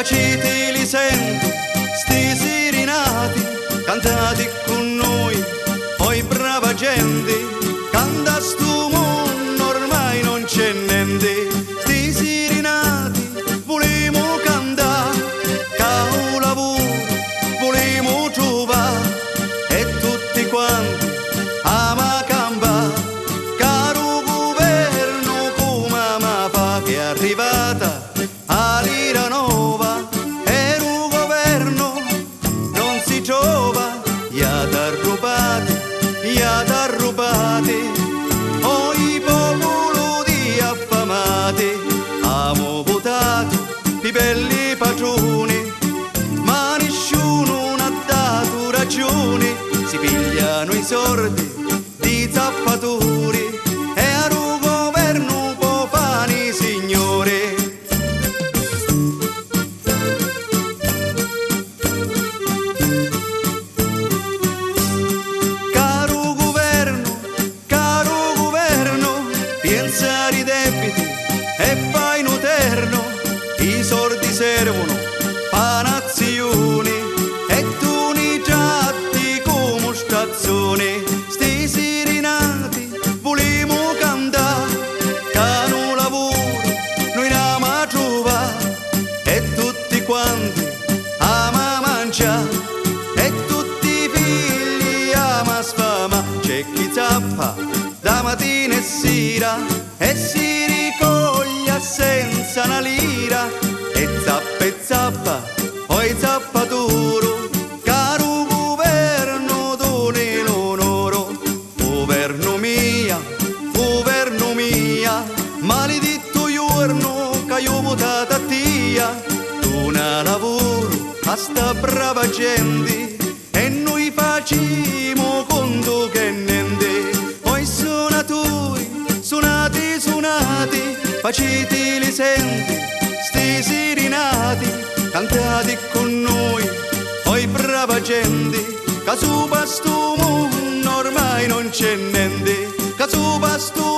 faciti li sento, sti sirinati, cantati con noi, poi brava gente, canta sto mondo, ormai non c'è niente, sti sirinati, volemo cantare, cao lavoro, volemo trovare, e tutti quanti ama campare, caro governo come ma fa che è arrivata a l'ira nuova, e un governo non si trova, gli ha rubati, o i popoli affamati, amo votato i belli padroni, ma nessuno non ha dato ragione, si pigliano i sordi di zappatori, e a un governo può fare signore. Pensa ai debiti e fai un eterno, i soldi servono a nazioni, e tu ne tratti come stazione, sti sirinati volemo cantare, che non lavoro noi andiamo a trovare, e tutti quanti ama mangiare, e tutti i figli ama sfama, c'è chi zappa da mattina e sera, e si ricoglie senza una lira, e zappa, poi zappaturo, caro governo done l'onoro, governo mia, maledetto giorno che io ho votato a tia, tu non lavoro a sta brava gente, e noi facciamo conto che niente, poi suonati, faciti li senti, sti sirinati, cantati con noi, poi brava gente, che su pasto mondo ormai non c'è niente, che su pasto